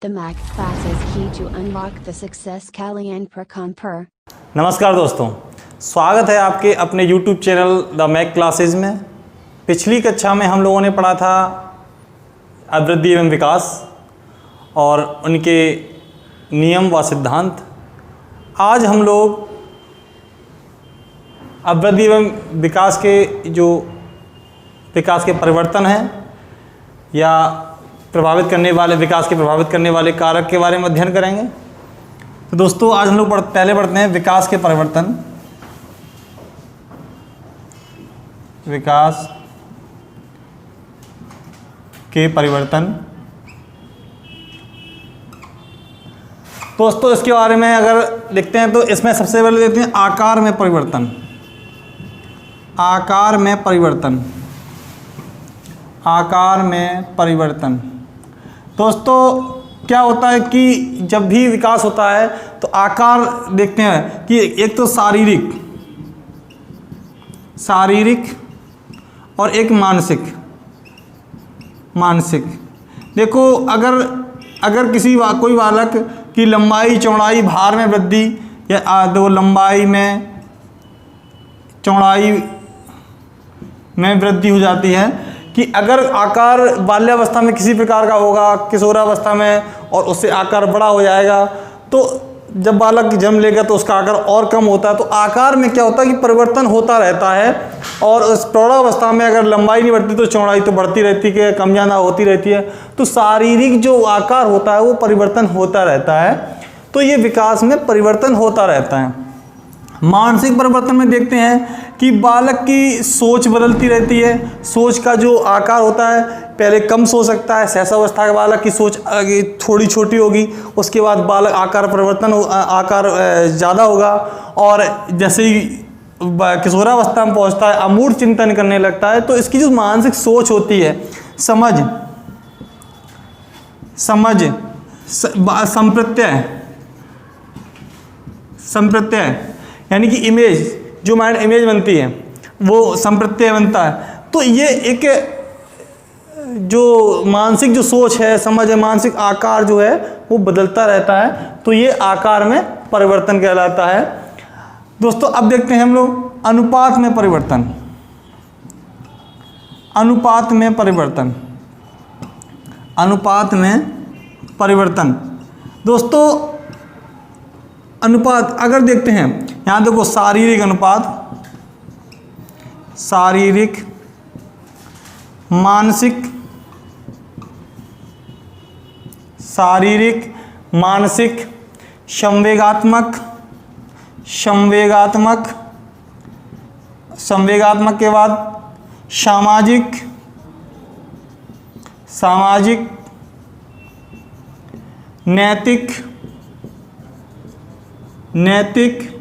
The Mac classes key to unlock the success Kalyan Prakamper. नमस्कार दोस्तों, स्वागत है आपके अपने YouTube channel the Mac classes में। पिछली कक्षा में हम लोगों ने पढ़ा था अभिवृद्धि एवं विकास और उनके नियम व सिद्धांत। आज हम लोग अभिवृद्धि एवं विकास के जो विकास के परिवर्तन हैं या प्रभावित करने वाले विकास के प्रभावित करने वाले कारक के बारे में अध्ययन करेंगे। तो दोस्तों आज हम लोग पहले पढ़ते हैं विकास के परिवर्तन। विकास के परिवर्तन दोस्तों इसके बारे में अगर लिखते हैं तो इसमें सबसे पहले देते हैं आकार में परिवर्तन। आकार में परिवर्तन, आकार में परिवर्तन। दोस्तों क्या होता है कि जब भी विकास होता है तो आकार देखते हैं कि एक तो शारीरिक और एक मानसिक। देखो अगर कोई बालक की लंबाई चौड़ाई भार में वृद्धि या लंबाई में चौड़ाई में वृद्धि हो जाती है कि अगर आकार बाल्यावस्था में किसी प्रकार का होगा, किशोरावस्था में, और उससे आकार बड़ा हो जाएगा, तो जब बालक जन्म लेगा तो उसका आकार और कम होता है। तो आकार में क्या होता है कि परिवर्तन होता रहता है। और उस प्रौढ़ावस्था में अगर लंबाई नहीं बढ़ती तो चौड़ाई तो बढ़ती रहती है, कम ज्यादा होती रहती है। तो शारीरिक जो आकार होता है वो परिवर्तन होता रहता है। तो ये विकास में परिवर्तन होता रहता है। मानसिक परिवर्तन में देखते हैं कि बालक की सोच बदलती रहती है। सोच का जो आकार होता है पहले कम सोच सकता है। शैशवावस्था के बालक की सोच आगे थोड़ी छोटी होगी, उसके बाद बालक आकार ज़्यादा होगा, और जैसे ही किशोरावस्था में पहुंचता है अमूर्त चिंतन करने लगता है। तो इसकी जो मानसिक सोच होती है, संप्रत्यय यानी कि इमेज, जो माइंड इमेज बनती है वो संप्रत्यय बनता है। तो ये एक जो मानसिक जो सोच है, समझ है, मानसिक आकार जो है वो बदलता रहता है। तो ये आकार में परिवर्तन कहलाता है। दोस्तों अब देखते हैं हम लोग अनुपात में परिवर्तन। अनुपात में परिवर्तन दोस्तों अनुपात अगर देखते हैं, यहाँ देखो शारीरिक अनुपात, शारीरिक, मानसिक, संवेगात्मक के बाद सामाजिक, नैतिक,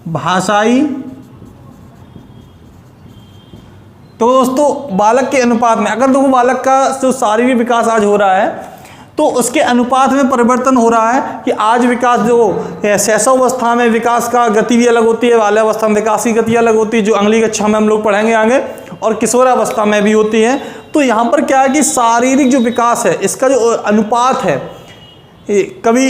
भाषाई। तो दोस्तों बालक के अनुपात में अगर देखो बालक का जो शारीरिक विकास आज हो रहा है तो उसके अनुपात में परिवर्तन हो रहा है कि आज विकास जो शैशवावस्था में विकास का गति भी अलग होती है, बाल्यावस्था में विकास की गति अलग होती है, जो अगली कक्षा में हम लोग पढ़ेंगे आगे, और किशोरावस्था में भी होती है। तो यहाँ पर क्या है कि शारीरिक जो विकास है इसका जो अनुपात है, कभी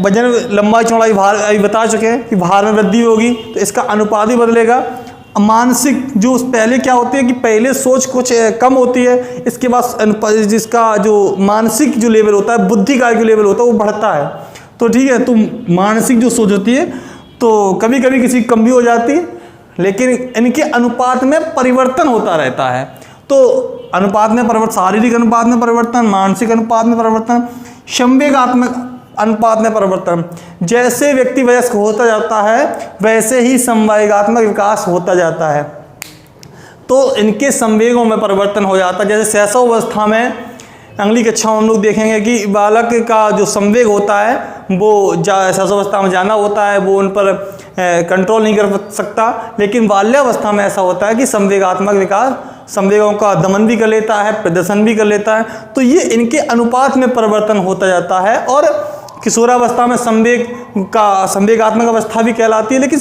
वजन, लंबाई, चौड़ाई, भार अभी बता चुके हैं कि भार में वृद्धि होगी तो इसका अनुपात भी बदलेगा। मानसिक जो पहले क्या होती है कि पहले सोच कुछ कम होती है, इसके बाद जिसका जो मानसिक जो लेवल होता है, बुद्धि का जो लेवल होता है वो बढ़ता है। तो ठीक है, तो मानसिक जो सोच होती है तो कभी कभी किसी कम भी हो जाती है, लेकिन इनके अनुपात में परिवर्तन होता रहता है। तो अनुपात में परिवर्तन, शारीरिक अनुपात में परिवर्तन, मानसिक अनुपात में परिवर्तन, संवेगात्मक अनुपात में परिवर्तन। जैसे व्यक्ति वयस्क होता जाता है वैसे ही संवेगात्मक विकास होता जाता है। तो इनके संवेगों में परिवर्तन हो जाता है। जैसे शैशवावस्था में अगली कक्षा में हम लोग देखेंगे कि बालक का जो संवेग होता है वो शैशवावस्था में जाना होता है, वो उन पर कंट्रोल नहीं कर सकता। लेकिन बाल्यावस्था में ऐसा होता है कि संवेगात्मक विकास संवेगों का दमन भी कर लेता है, प्रदर्शन भी कर लेता है। तो ये इनके अनुपात में परिवर्तन होता जाता है। और किशोरावस्था में संवेगात्मक अवस्था भी कहलाती है। लेकिन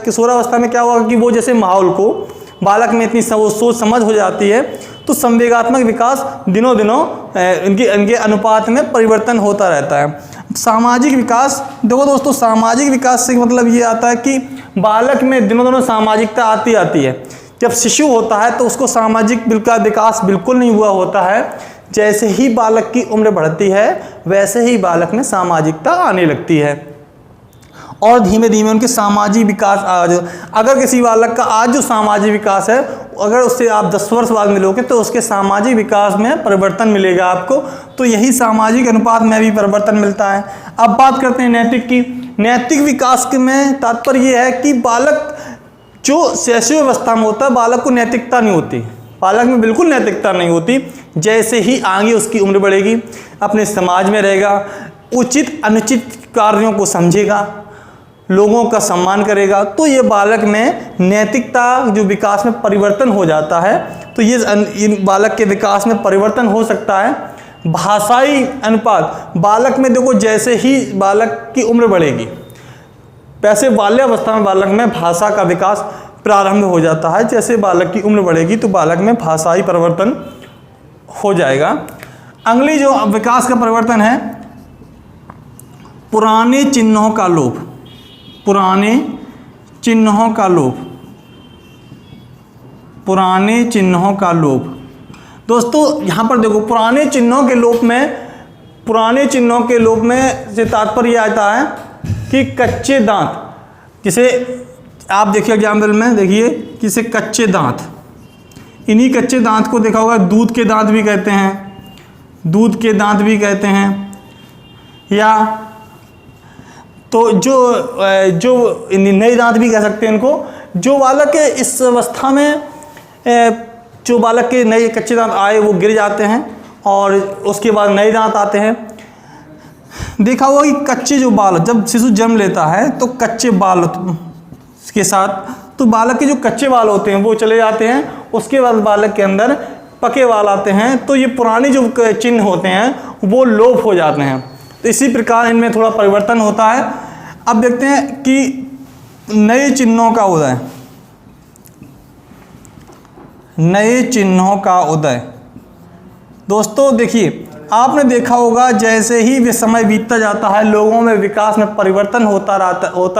किशोरावस्था में क्या होगा कि वो जैसे माहौल को बालक में इतनी सोच समझ हो जाती है तो संवेगात्मक विकास दिनों दिनों इनके अनुपात में परिवर्तन होता रहता है। सामाजिक विकास, देखो दोस्तों, सामाजिक विकास से मतलब ये आता है कि बालक में दिनों दिनों सामाजिकता आती है। जब शिशु होता है तो उसको सामाजिक विकास बिल्कुल नहीं हुआ होता है। जैसे ही बालक की उम्र बढ़ती है वैसे ही बालक में सामाजिकता आने लगती है और धीमे धीमे उनके सामाजिक विकास अगर किसी बालक का आज जो सामाजिक विकास है, अगर उससे आप 10 वर्ष बाद मिलोगे तो उसके सामाजिक विकास में परिवर्तन मिलेगा आपको। तो यही सामाजिक अनुपात में भी परिवर्तन मिलता है। अब बात करते हैं नैतिक की। नैतिक विकास में तात्पर्य यह है कि बालक जो शैशव अवस्था में होता है, बालक को नैतिकता नहीं होती, बालक में बिल्कुल नैतिकता नहीं होती। जैसे ही आगे उसकी उम्र बढ़ेगी, अपने समाज में रहेगा, उचित अनुचित कार्यों को समझेगा, लोगों का सम्मान करेगा, तो ये बालक में नैतिकता जो विकास में परिवर्तन हो जाता है। तो ये बालक के विकास में परिवर्तन हो सकता है। भाषाई अनुपात, बालक में देखो जैसे ही बालक की उम्र बढ़ेगी वैसे बाल्यावस्था में बालक में भाषा का विकास प्रारंभ हो जाता है। जैसे बालक की उम्र बढ़ेगी तो बालक में भाषाई परिवर्तन हो जाएगा। अगली जो विकास का परिवर्तन है, पुराने चिन्हों का लोप। पुराने चिन्हों का लोप, पुराने चिन्हों का लोप। दोस्तों यहाँ पर देखो, पुराने चिन्हों के लोप में से तात्पर्य आता है कि कच्चे दांत, जिसे आप देखिए एग्जाम्पल में देखिए, किसे कच्चे दांत, इन्हीं कच्चे दांत को देखा होगा दूध के दांत भी कहते हैं, दूध के दांत भी कहते हैं। या तो जो नए दांत भी कह सकते हैं इनको। जो बालक के इस अवस्था में जो बालक के नए कच्चे दांत आए वो गिर जाते हैं और उसके बाद नए दांत आते हैं। देखा होगा कि कच्चे जो बाल, जब शिशु जन्म लेता है तो कच्चे बाल के साथ, तो बालक के जो कच्चे बाल होते हैं वो चले जाते हैं, उसके बाद बालक के अंदर पके बाल आते हैं। तो ये पुराने जो चिन्ह होते हैं वो लोप हो जाते हैं। तो इसी प्रकार इनमें थोड़ा परिवर्तन होता है। अब देखते हैं कि नए चिन्हों का उदय, नए चिन्हों का उदय। दोस्तों देखिए, आपने देखा होगा जैसे ही वे समय बीतता जाता है लोगों में विकास में परिवर्तन होता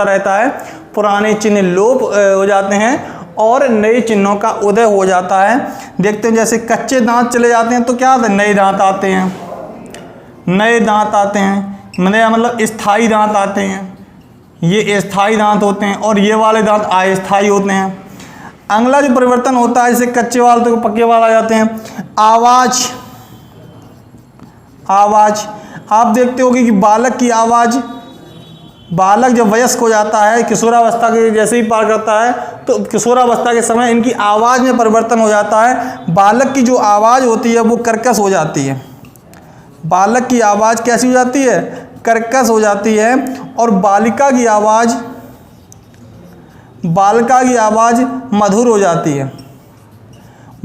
रहता है। पुराने चिन्ह लोप हो जाते हैं और नए चिन्हों का उदय हो जाता है। देखते हैं जैसे कच्चे दांत चले जाते हैं तो क्या होता है, नए दांत आते हैं, नए दांत आते हैं, मतलब स्थायी दांत आते हैं। ये स्थायी दांत होते हैं और ये वाले दांत अस्थायी होते हैं। अगला जो परिवर्तन होता है, जैसे कच्चे वाल तो पक्के वाल आ जाते हैं। आवाज़, आप देखते होगे कि बालक की आवाज़, बालक जब वयस्क हो जाता है, किशोरावस्था के जैसे ही पार करता है तो किशोरावस्था के समय इनकी आवाज़ में परिवर्तन हो जाता है। बालक की जो आवाज़ होती है वो कर्कश हो जाती है। बालक की आवाज़ कैसी हो जाती है, कर्कश हो जाती है। और बालिका की आवाज़ मधुर हो जाती है।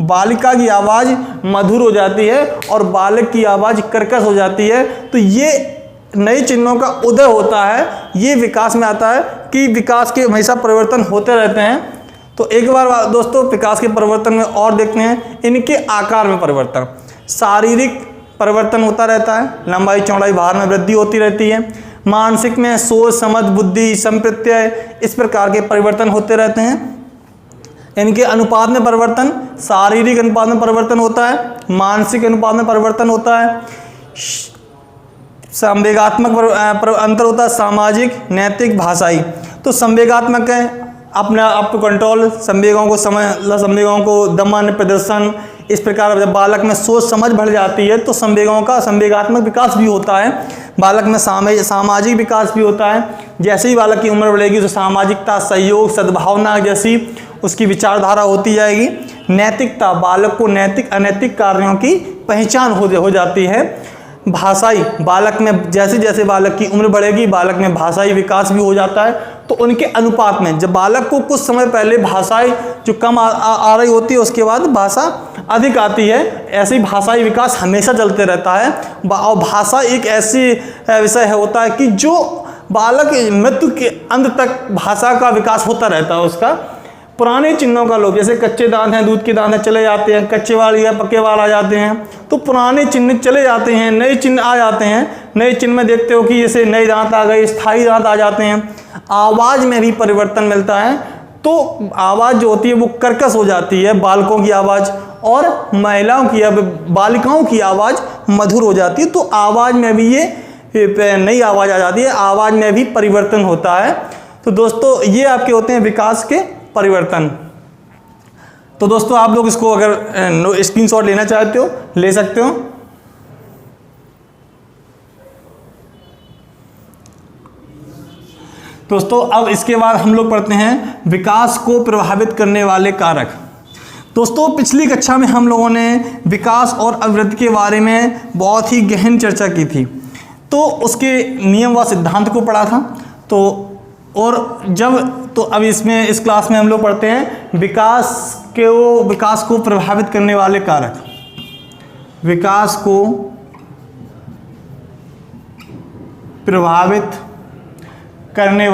बालिका की आवाज़ मधुर हो जाती है और बालक की आवाज़ कर्कश हो जाती है। तो ये नए चिन्हों का उदय होता है। ये विकास में आता है कि विकास के हमेशा परिवर्तन होते रहते हैं। तो एक बार दोस्तों विकास के परिवर्तन में और देखते हैं इनके आकार में परिवर्तन। शारीरिक परिवर्तन होता रहता है, लंबाई चौड़ाई भार में वृद्धि होती रहती है। मानसिक में सोच समझ बुद्धि संप्रत्यय इस प्रकार के परिवर्तन होते रहते हैं। इनके अनुपात में परिवर्तन, शारीरिक अनुपात में परिवर्तन होता है, मानसिक अनुपात में परिवर्तन होता है, संवेगात्मक अंतर होता है, सामाजिक, नैतिक, भाषाई। तो संवेगात्मक है अपने आप को कंट्रोल, संवेगों को दमन, प्रदर्शन। इस प्रकार जब बालक में सोच समझ बढ़ जाती है तो संवेगों का संवेगात्मक विकास भी होता है। बालक में सामाजिक विकास भी होता है। जैसे ही बालक की उम्र बढ़ेगी तो सामाजिकता, सहयोग, सद्भावना जैसी उसकी विचारधारा होती जाएगी। नैतिकता, बालक को नैतिक अनैतिक कार्यों की पहचान हो जाती है। भाषाई, बालक में जैसे जैसे बालक की उम्र बढ़ेगी बालक में भाषाई विकास भी हो जाता है। तो उनके अनुपात में जब बालक को कुछ समय पहले भाषाई जो कम आ रही होती है उसके बाद भाषा अधिक आती है, ऐसे ही भाषाई विकास हमेशा चलते रहता है। और भाषा एक ऐसी विषय होता है कि जो बालक मृत्यु के अंत तक भाषा का विकास होता रहता है उसका। पुराने चिन्हों का लोप, जैसे कच्चे दांत हैं, दूध के दांत हैं, चले जाते हैं, कच्चे वाल या पक्के वाल आ जाते हैं, तो पुराने चिन्ह चले जाते हैं, नए चिन्ह आ जाते हैं। नए चिन्ह में देखते हो कि जैसे नए दांत आ गए, स्थायी दांत आ जाते हैं। आवाज़ में भी परिवर्तन मिलता है, तो आवाज़ जो होती है वो कर्कश हो जाती है, बालकों की आवाज़, और महिलाओं की बालिकाओं की आवाज़ मधुर हो जाती है। तो आवाज़ में भी ये नई आवाज़ आ जाती है, आवाज़ में भी परिवर्तन होता है। तो दोस्तों ये आपके होते हैं विकास के परिवर्तन। तो दोस्तों आप लोग इसको अगर स्क्रीनशॉट लेना चाहते हो ले सकते हो। दोस्तों अब इसके बाद हम लोग पढ़ते हैं विकास को प्रभावित करने वाले कारक। दोस्तों पिछली कक्षा में हम लोगों ने विकास और अभिवृद्धि के बारे में बहुत ही गहन चर्चा की थी, तो उसके नियम व सिद्धांत को पढ़ा था। तो अब इसमें इस क्लास में हम लोग पढ़ते हैं विकास को प्रभावित करने वाले कारक। विकास को प्रभावित करने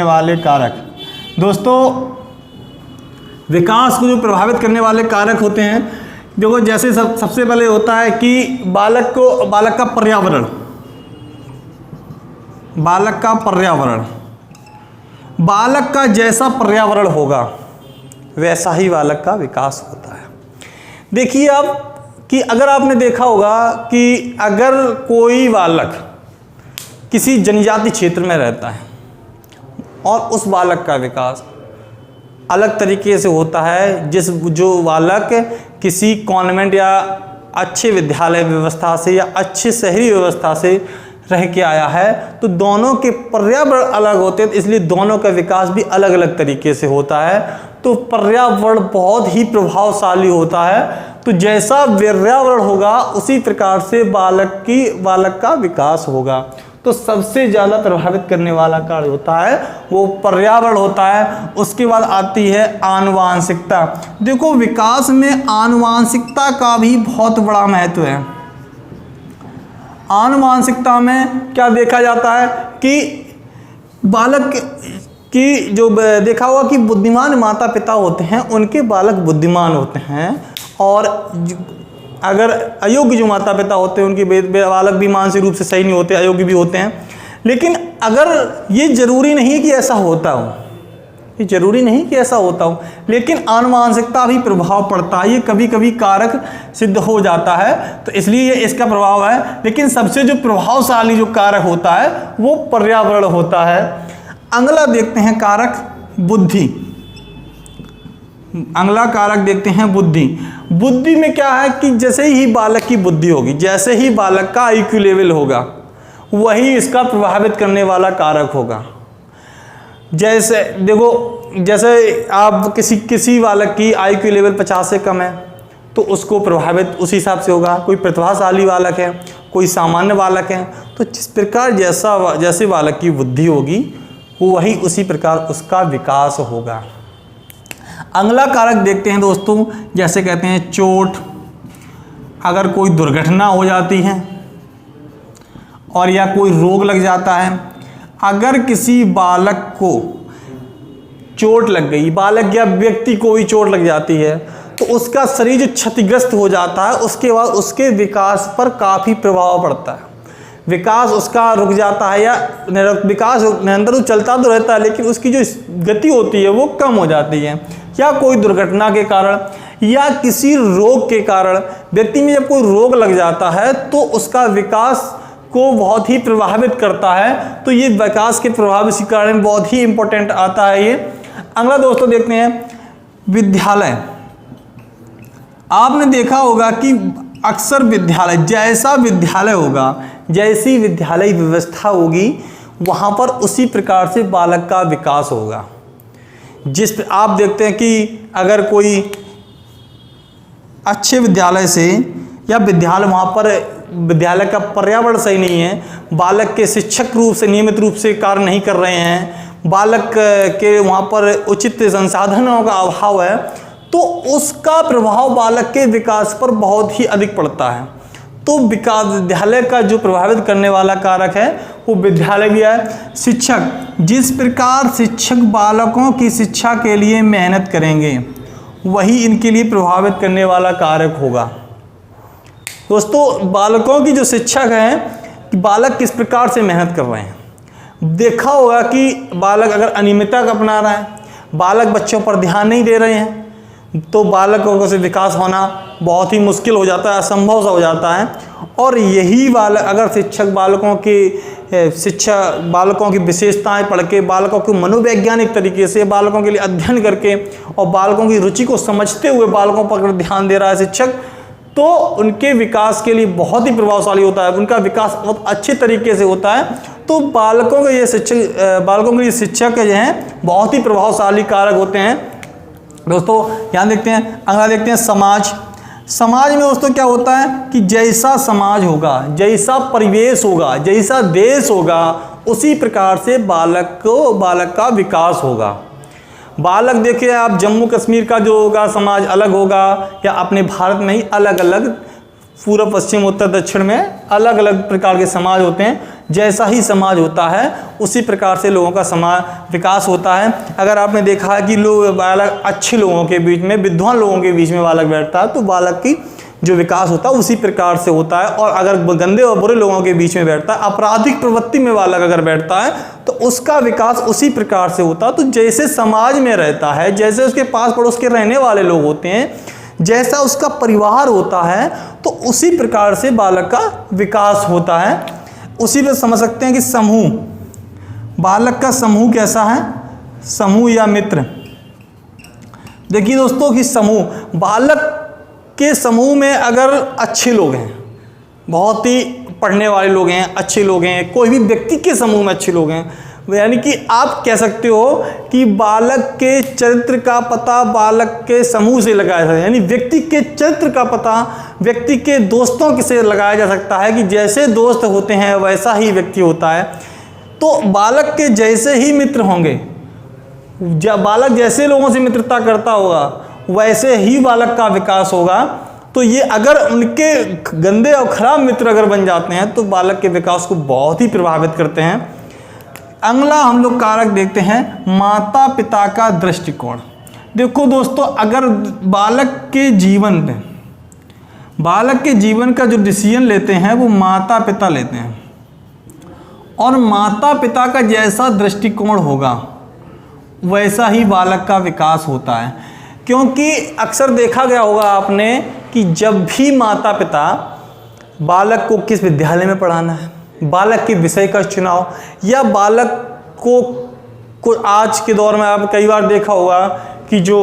वाले कारक। दोस्तों विकास को जो प्रभावित करने वाले कारक होते हैं, देखो जैसे सबसे पहले होता है कि बालक का पर्यावरण, बालक का जैसा पर्यावरण होगा वैसा ही बालक का विकास होता है। देखिए अब कि अगर आपने देखा होगा कि अगर कोई बालक किसी जनजाति क्षेत्र में रहता है और उस बालक का विकास अलग तरीके से होता है, जो बालक किसी कॉन्वेंट या अच्छे विद्यालय व्यवस्था से या अच्छे शहरी व्यवस्था से रह के आया है, तो दोनों के पर्यावरण अलग होते हैं, इसलिए दोनों का विकास भी अलग अलग तरीके से होता है। तो पर्यावरण बहुत ही प्रभावशाली होता है, तो जैसा पर्यावरण होगा उसी प्रकार से बालक का विकास होगा। तो सबसे ज़्यादा प्रभावित करने वाला कार्य होता है वो पर्यावरण होता है। उसके बाद आती है आनुवांशिकता। देखो विकास में आनुवांशिकता का भी बहुत बड़ा महत्व है। आनुवांशिकता में क्या देखा जाता है कि बालक की जो देखा होगा कि बुद्धिमान माता पिता होते हैं उनके बालक बुद्धिमान होते हैं, और अगर अयोग्य जो माता पिता होते हैं उनके बालक भी मानसिक रूप से सही नहीं होते, अयोग्य भी होते हैं। लेकिन अगर ये जरूरी नहीं है कि ऐसा होता हो, लेकिन आनुवांशिकता भी प्रभाव पड़ता है, ये कभी कभी कारक सिद्ध हो जाता है, तो इसलिए ये इसका प्रभाव है। लेकिन सबसे जो प्रभावशाली जो कारक होता है वो पर्यावरण होता है। अगला देखते हैं कारक बुद्धि। अगला कारक देखते हैं बुद्धि। बुद्धि में क्या है कि जैसे ही बालक की बुद्धि होगी, जैसे ही बालक का IQ लेवल होगा, वही इसका प्रभावित करने वाला कारक होगा। जैसे देखो, जैसे आप किसी बालक की IQ लेवल 50 से कम है तो उसको प्रभावित उस हिसाब से होगा। कोई प्रतिभाशाली बालक है, कोई सामान्य बालक है, तो जिस प्रकार जैसे बालक की बुद्धि होगी वो वही उसी प्रकार उसका विकास होगा। अगला कारक देखते हैं दोस्तों, जैसे कहते हैं चोट। अगर कोई दुर्घटना हो जाती है और या कोई रोग लग जाता है, अगर किसी बालक को चोट लग गई, बालक या व्यक्ति को भी चोट लग जाती है, तो उसका शरीर जो क्षतिग्रस्त हो जाता है, उसके बाद उसके विकास पर काफ़ी प्रभाव पड़ता है। विकास उसका रुक जाता है, या विकास निरंतर चलता तो रहता है लेकिन उसकी जो गति होती है वो कम हो जाती है, या कोई दुर्घटना के कारण या किसी रोग के कारण। व्यक्ति में जब कोई रोग लग जाता है तो उसका विकास को बहुत ही प्रभावित करता है। तो ये विकास के प्रभाव इसी कारण बहुत ही इंपॉर्टेंट आता है ये। अगला दोस्तों देखते हैं विद्यालय। आपने देखा होगा कि अक्सर विद्यालय, जैसा विद्यालय होगा, जैसी विद्यालय व्यवस्था होगी, वहाँ पर उसी प्रकार से बालक का विकास होगा। आप देखते हैं कि अगर कोई अच्छे विद्यालय से या वहाँ पर विद्यालय का पर्यावरण सही नहीं है, बालक के शिक्षक रूप से नियमित रूप से कार्य नहीं कर रहे हैं, बालक के वहाँ पर उचित संसाधनों का अभाव है, तो उसका प्रभाव बालक के विकास पर बहुत ही अधिक पड़ता है। तो विकास विद्यालय का जो प्रभावित करने वाला कारक है वो विद्यालय भी है। शिक्षक, जिस प्रकार शिक्षक बालकों की शिक्षा के लिए मेहनत करेंगे वही इनके लिए प्रभावित करने वाला कारक होगा। दोस्तों, बालकों की जो शिक्षक हैं कि बालक किस प्रकार से मेहनत कर रहे हैं। देखा होगा कि बालक अगर अनियमितता अपना रहा है, बालक बच्चों पर ध्यान नहीं दे रहे हैं, तो बालकों से विकास होना बहुत ही मुश्किल हो जाता है, असंभव सा हो जाता है। और यही बालक अगर शिक्षक बालकों की विशेषताएं पढ़ के, बालकों को मनोवैज्ञानिक तरीके से बालकों के लिए अध्ययन करके और बालकों की रुचि को समझते हुए बालकों पर अगर ध्यान दे रहा है शिक्षक, तो उनके विकास के लिए बहुत ही प्रभावशाली होता है, उनका विकास बहुत अच्छे तरीके से होता है। तो बालकों के लिए शिक्षक जो हैं बहुत ही प्रभावशाली कारक होते हैं। दोस्तों, यहाँ देखते हैं, अगला देखते हैं समाज। समाज में दोस्तों क्या होता है कि जैसा समाज होगा, जैसा परिवेश होगा, जैसा देश होगा, उसी प्रकार से बालक का विकास होगा। बालक देखिए आप, जम्मू कश्मीर का जो होगा समाज अलग होगा, या अपने भारत में ही अलग अलग पूर्व पश्चिम उत्तर दक्षिण में अलग अलग प्रकार के समाज होते हैं। जैसा ही समाज होता है उसी प्रकार से लोगों का समाज विकास होता है। अगर आपने देखा है कि बालक अच्छे लोगों के बीच में, विद्वान लोगों के बीच में बालक बैठता है, तो बालक की जो विकास होता है उसी प्रकार से होता है। और अगर गंदे और बुरे लोगों के बीच में बैठता है, आपराधिक प्रवृत्ति में बालक अगर बैठता है, तो उसका विकास उसी प्रकार से होता है। तो जैसे समाज में रहता है, जैसे उसके पास पड़ोस के रहने वाले लोग होते हैं, जैसा उसका परिवार होता है, तो उसी प्रकार से बालक का विकास होता है। उसी पे समझ सकते हैं कि समूह, बालक का समूह कैसा है, समूह या मित्र। देखिए दोस्तों कि समूह, बालक के समूह में अगर अच्छे लोग हैं, बहुत ही पढ़ने वाले लोग हैं, अच्छे लोग हैं, कोई भी व्यक्ति के समूह में अच्छे लोग हैं, यानी कि आप कह सकते हो कि बालक के चरित्र का पता बालक के समूह से लगाया जाता है। यानी व्यक्ति के चरित्र का पता व्यक्ति के दोस्तों से लगाया जा सकता है कि जैसे दोस्त होते हैं वैसा ही व्यक्ति होता है। तो बालक के जैसे ही मित्र होंगे, जब बालक जैसे लोगों से मित्रता करता होगा वैसे ही बालक का विकास होगा। तो ये अगर उनके गंदे और खराब मित्र अगर बन जाते हैं तो बालक के विकास को बहुत ही प्रभावित करते हैं। अगला हम लोग कारक देखते हैं माता पिता का दृष्टिकोण। देखो दोस्तों, अगर बालक के जीवन का जो डिसीजन लेते हैं वो माता पिता लेते हैं, और माता पिता का जैसा दृष्टिकोण होगा वैसा ही बालक का विकास होता है। क्योंकि अक्सर देखा गया होगा आपने कि जब भी माता पिता बालक को किस विद्यालय में पढ़ाना है, बालक के विषय का चुनाव, या बालक को आज के दौर में आप कई बार देखा होगा कि जो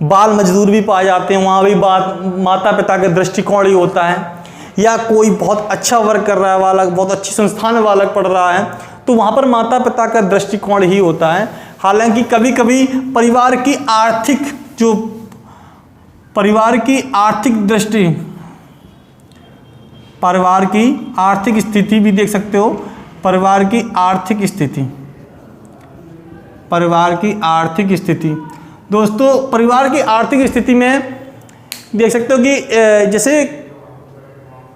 बाल मजदूर भी पाए जाते हैं, वहाँ भी माता पिता का दृष्टिकोण ही होता है। या कोई बहुत अच्छा वर्क कर रहा है बालक, बहुत अच्छी संस्थान में बालक पढ़ रहा है, तो वहाँ पर माता पिता का दृष्टिकोण ही होता है। हालांकि कभी कभी परिवार की आर्थिक स्थिति भी देख सकते हो, परिवार की आर्थिक स्थिति। दोस्तों, परिवार की आर्थिक स्थिति में देख सकते हो कि जैसे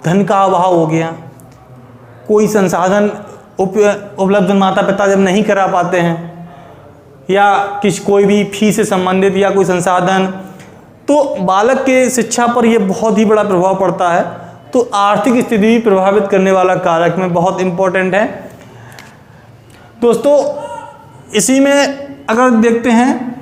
धन का अभाव हो गया, कोई संसाधन उपलब्ध माता पिता जब नहीं करा पाते हैं, या कोई भी फीस से संबंधित या कोई संसाधन, तो बालक के शिक्षा पर यह बहुत ही बड़ा प्रभाव पड़ता है। तो आर्थिक स्थिति भी प्रभावित करने वाला कारक में बहुत इम्पोर्टेंट है। दोस्तों, इसी में अगर देखते हैं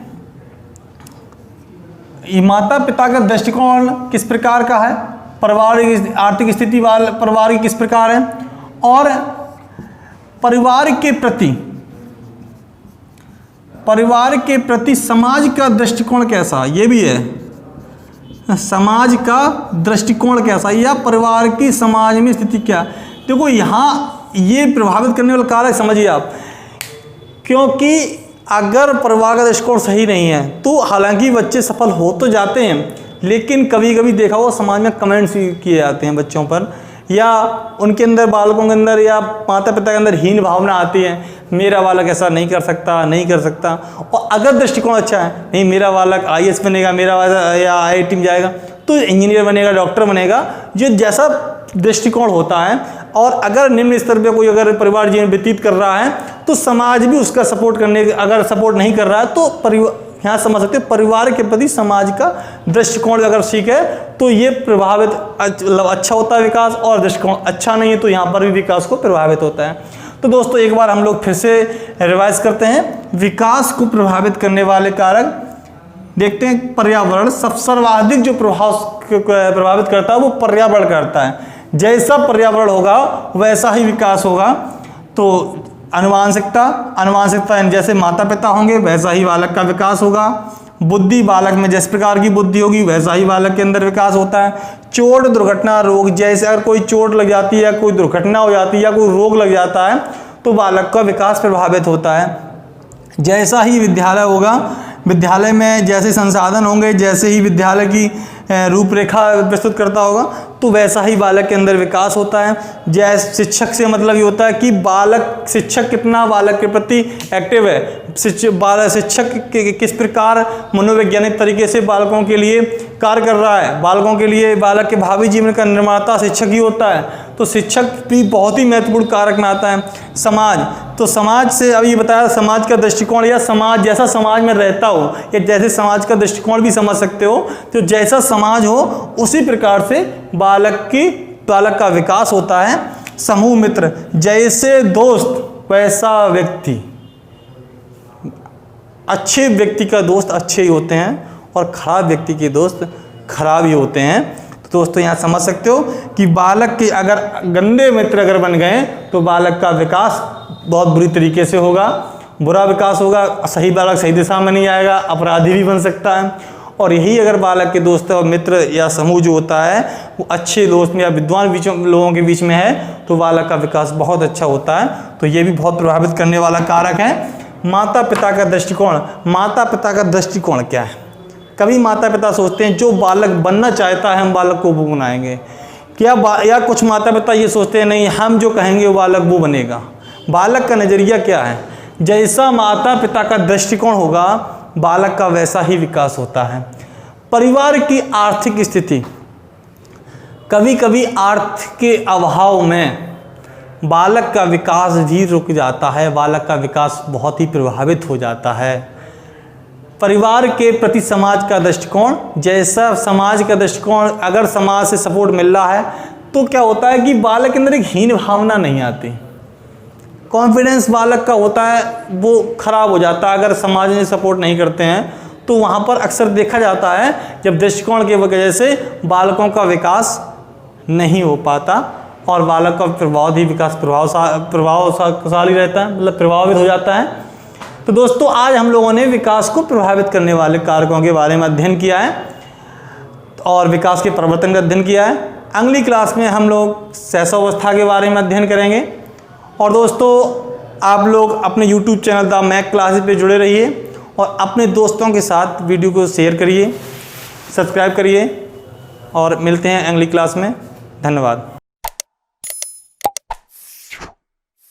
माता पिता का दृष्टिकोण किस प्रकार का है, परिवार की आर्थिक स्थिति वाले परिवार की किस प्रकार है, और परिवार के प्रति समाज का दृष्टिकोण कैसा, ये भी है, समाज का दृष्टिकोण कैसा, या परिवार की समाज में स्थिति क्या। देखो यहाँ ये प्रभावित करने वाला कारक समझिए आप, क्योंकि अगर परिवार का दृष्टिकोण सही नहीं है तो हालांकि बच्चे सफल हो तो जाते हैं, लेकिन कभी कभी देखा हो समाज में कमेंट्स किए जाते हैं बच्चों पर, या उनके अंदर, बालकों के अंदर या माता पिता के अंदर हीन भावना आती है, मेरा बालक ऐसा नहीं कर सकता। और अगर दृष्टिकोण अच्छा है, नहीं मेरा बालक IAS बनेगा, मेरा बालक या IIT में जाएगा, तो इंजीनियर बनेगा, डॉक्टर बनेगा, जो जैसा दृष्टिकोण होता है। और अगर निम्न स्तर पे कोई अगर परिवार जीवन व्यतीत कर रहा है तो समाज भी उसका सपोर्ट करने, अगर सपोर्ट नहीं कर रहा है तो यहाँ समझ सकते हैं परिवार के प्रति समाज का दृष्टिकोण अगर ठीक है तो ये प्रभावित अच्छा होता है विकास, और दृष्टिकोण अच्छा नहीं है तो यहाँ पर भी विकास को प्रभावित होता है। तो दोस्तों एक बार हम लोग फिर से रिवाइज करते हैं। विकास को प्रभावित करने वाले कारक देखते हैं। पर्यावरण सर्वाधिक जो प्रभावित करता है वो पर्यावरण करता है। जैसा पर्यावरण होगा वैसा ही विकास होगा। तो अनुवांशिकता जैसे माता पिता होंगे वैसा ही बालक का विकास होगा। बुद्धि, बालक में जिस प्रकार की बुद्धि होगी वैसा ही बालक के अंदर विकास होता है। चोट, दुर्घटना, रोग, जैसे अगर कोई चोट लग जाती है या कोई दुर्घटना हो जाती है या कोई रोग लग जाता है तो बालक का विकास प्रभावित होता है। जैसा ही विद्यालय होगा, विद्यालय में जैसे संसाधन होंगे, जैसे ही विद्यालय की रूपरेखा प्रस्तुत करता होगा तो वैसा ही बालक के अंदर विकास होता है। जैसे शिक्षक से मतलब ये होता है कि शिक्षक कितना बालक के प्रति एक्टिव है, शिक्षक किस प्रकार मनोवैज्ञानिक तरीके से बालकों के लिए कार्य कर रहा है। बालकों के लिए बालक के भावी जीवन का निर्माता शिक्षक ही होता है। तो शिक्षक भी बहुत ही महत्वपूर्ण कारक में आता है। समाज, तो समाज से अभी बताया समाज का दृष्टिकोण, या समाज जैसा समाज में रहता हो या जैसे समाज का दृष्टिकोण भी समझ सकते हो। तो जैसा समाज हो उसी प्रकार से बालक का विकास होता है। समूह मित्र, जैसे दोस्त वैसा व्यक्ति। अच्छे व्यक्ति का दोस्त अच्छे ही होते हैं और खराब व्यक्ति के दोस्त खराब ही होते हैं। तो दोस्तों यहाँ समझ सकते हो कि बालक के अगर गंदे मित्र अगर बन गए तो बालक का विकास बहुत बुरी तरीके से होगा, बुरा विकास होगा। सही बालक सही दिशा में नहीं आएगा, अपराधी भी बन सकता है। और यही अगर बालक के दोस्त और मित्र या समूह जो होता है वो अच्छे दोस्त या विद्वान लोगों के बीच में है तो बालक का विकास बहुत अच्छा होता है। तो ये भी बहुत प्रभावित करने वाला कारक है। माता पिता का दृष्टिकोण, माता पिता का दृष्टिकोण क्या है? कभी माता पिता सोचते हैं जो बालक बनना चाहता है हम बालक को वो बनाएंगे, या कुछ माता पिता ये सोचते हैं नहीं हम जो कहेंगे वो बालक वो बनेगा। बालक का नज़रिया क्या है? जैसा माता पिता का दृष्टिकोण होगा बालक का वैसा ही विकास होता है। परिवार की आर्थिक स्थिति, कभी कभी अर्थ के अभाव में बालक का विकास भी रुक जाता है, बालक का विकास बहुत ही प्रभावित हो जाता है। परिवार के प्रति समाज का दृष्टिकोण, जैसा समाज का दृष्टिकोण, अगर समाज से सपोर्ट मिल रहा है तो क्या होता है कि बालक के अंदर एक हीन भावना नहीं आती, कॉन्फिडेंस बालक का होता है वो खराब हो जाता है। अगर समाज में सपोर्ट नहीं करते हैं तो वहाँ पर अक्सर देखा जाता है जब दृष्टिकोण की वजह से बालकों का विकास नहीं हो पाता और बालक का प्रभाव ही विकास प्रभावशाली रहता है, मतलब प्रभावित हो जाता है। तो दोस्तों आज हम लोगों ने विकास को प्रभावित करने वाले कारकों के बारे में अध्ययन किया है और विकास के परिवर्तन का अध्ययन किया है। अगली क्लास में हम लोग शैशवावस्था के बारे में अध्ययन करेंगे। और दोस्तों आप लोग अपने YouTube channel the Mac classes पे जुड़े रहिए और अपने दोस्तों के साथ वीडियो को शेयर करिए, सब्सक्राइब करिए और मिलते हैं अगली क्लास में। धन्यवाद।